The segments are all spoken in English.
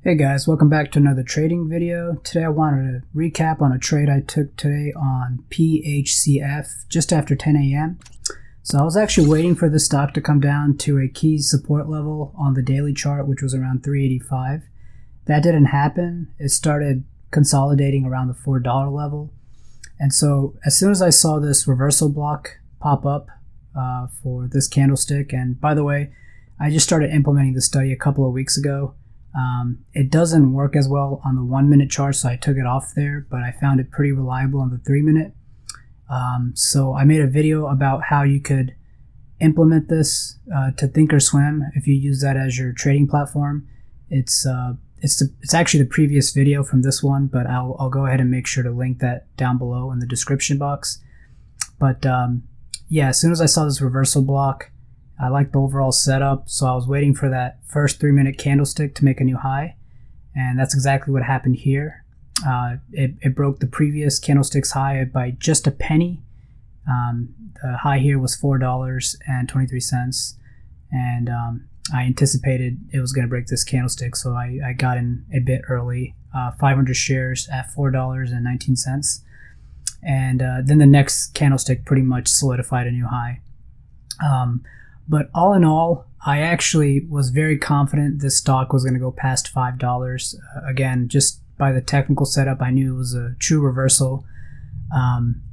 Hey guys, welcome back to another trading video. Today I wanted to recap on a trade I took today on PHCF just after 10 a.m. So I was actually waiting for the stock to come down to a key support level on the daily chart, which was around 385. That didn't happen. It started consolidating around the $4 level. And so as soon as I saw this reversal block pop up for this candlestick, and by the way, I just started implementing the study a couple of weeks ago. It doesn't work as well on the 1 minute chart, so I took it off there, but I found it pretty reliable on the 3 minute. So I made a video about how you could implement this to Thinkorswim if you use that as your trading platform. It's actually the previous video from this one, but I'll go ahead and make sure to link that down below in the description box. But yeah, as soon as I saw this reversal block, I liked the overall setup, so I was waiting for that first 3 minute candlestick to make a new high, and that's exactly what happened here. It broke the previous candlestick's high by just a penny. The high here was $4.23, and I anticipated it was going to break this candlestick, so I got in a bit early, 500 shares at $4.19, and then the next candlestick pretty much solidified a new high. But all in all, I actually was very confident this stock was going to go past $5. Again, just by the technical setup, I knew it was a true reversal,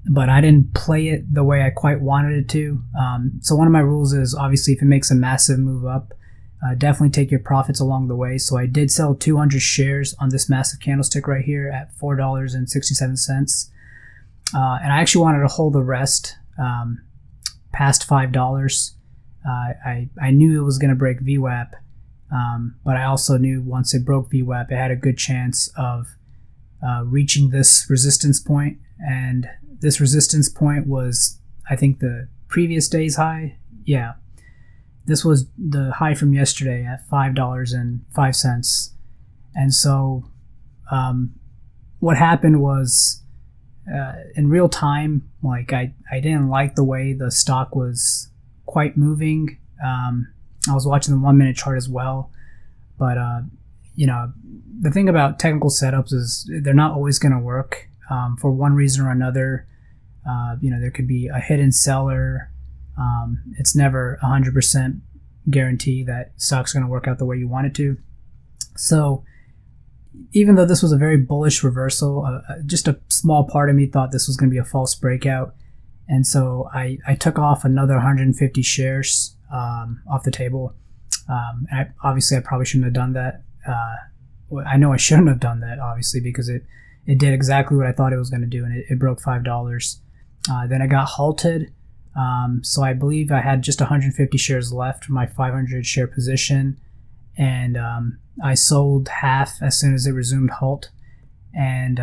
but I didn't play it the way I quite wanted it to. So one of my rules is, obviously, if it makes a massive move up, definitely take your profits along the way. So I did sell 200 shares on this massive candlestick right here at $4.67. And I actually wanted to hold the rest past $5. I knew it was going to break VWAP, but I also knew once it broke VWAP, it had a good chance of reaching this resistance point. And this resistance point was, I think, the previous day's high. Yeah, this was the high from yesterday at $5.05. And so what happened was, in real time, like I didn't like the way the stock was quite moving. I was watching the 1 minute chart as well, but you know, the thing about technical setups is they're not always going to work for one reason or another. You know, there could be a hidden seller. It's never 100% guarantee that stock's going to work out the way you want it to. So even though this was a very bullish reversal, just a small part of me thought this was going to be a false breakout. And so I took off another 150 shares off the table. And obviously I probably shouldn't have done that. I know I shouldn't have done that, obviously, because it did exactly what I thought it was going to do, and it broke $5. Then I got halted. So I believe I had just 150 shares left for my 500 share position. And I sold half as soon as it resumed halt. And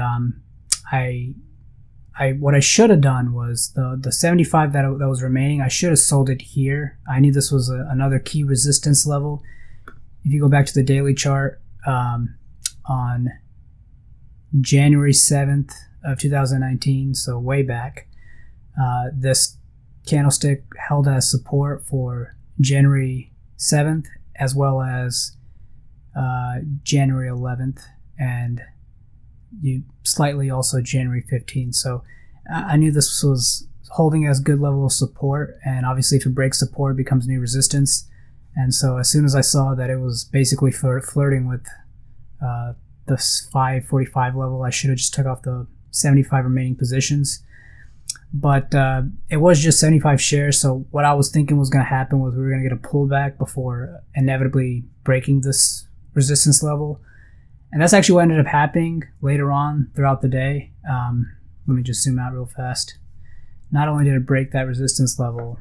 what I should have done was the 75 that was remaining, I should have sold it here. I knew this was another key resistance level. If you go back to the daily chart, on January 7th of 2019, so way back, this candlestick held as support for January 7th as well as January 11th, and slightly also January 15th. So I knew this was holding as good level of support, and obviously if it breaks support, it becomes new resistance. And so as soon as I saw that it was basically flirting with the 545 level, I should have just took off the 75 remaining positions. But it was just 75 shares, so what I was thinking was going to happen was we were going to get a pullback before inevitably breaking this resistance level. And that's actually what ended up happening later on throughout the day. Let me just zoom out real fast. Not only did it break that resistance level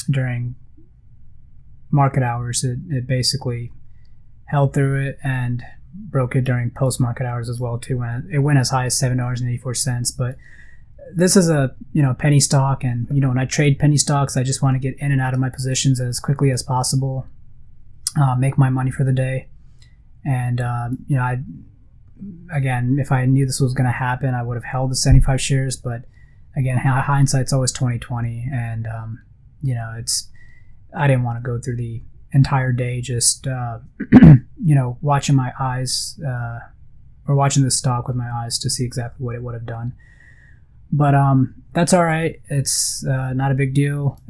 during market hours, it basically held through it and broke it during post-market hours as well too. When it went as high as $7.84. But this is a penny stock, and when I trade penny stocks, I just want to get in and out of my positions as quickly as possible, make my money for the day. And again, if I knew this was going to happen, I would have held the 75 shares. But again, hindsight's always 20/20, and I didn't want to go through the entire day just you know, watching my eyes or watching the stock with my eyes to see exactly what it would have done. But that's all right. It's not a big deal.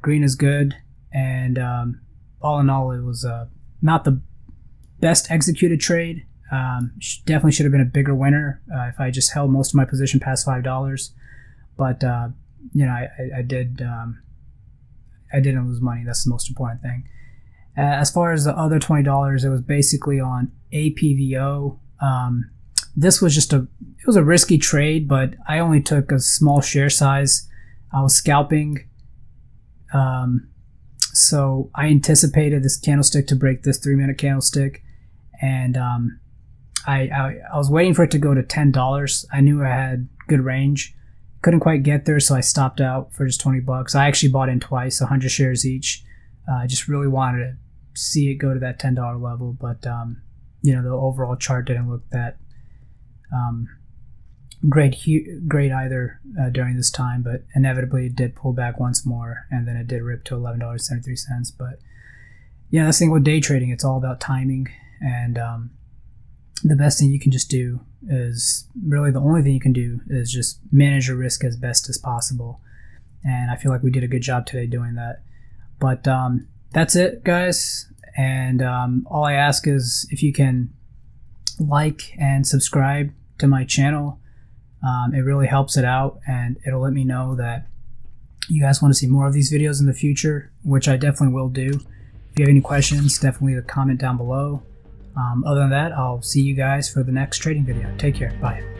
Green is good, and all in all, it was not the best executed trade. Definitely should have been a bigger winner if I just held most of my position past $5. But you know, I didn't lose money. That's the most important thing. As far as the other $20, it was basically on APVO. This was just it was a risky trade, but I only took a small share size. I was scalping. So I anticipated this candlestick to break this 3-minute candlestick, and I was waiting for it to go to $10. I knew I had good range. Couldn't quite get there, so I stopped out for just $20. I actually bought in twice, 100 shares each. I just really wanted to see it go to that $10 level, but you know, the overall chart didn't look that great either during this time, but inevitably it did pull back once more, and then it did rip to $11.73. But yeah, that's the thing with day trading. It's all about timing, and the best thing you can just do is, really the only thing you can do is just manage your risk as best as possible. And I feel like we did a good job today doing that. But that's it, guys. And all I ask is if you can like and subscribe to my channel. It really helps it out, and it'll let me know that you guys want to see more of these videos in the future, which I definitely will do. If you have any questions, definitely leave a comment down below. Other than that, I'll see you guys for the next trading video. Take care. Bye.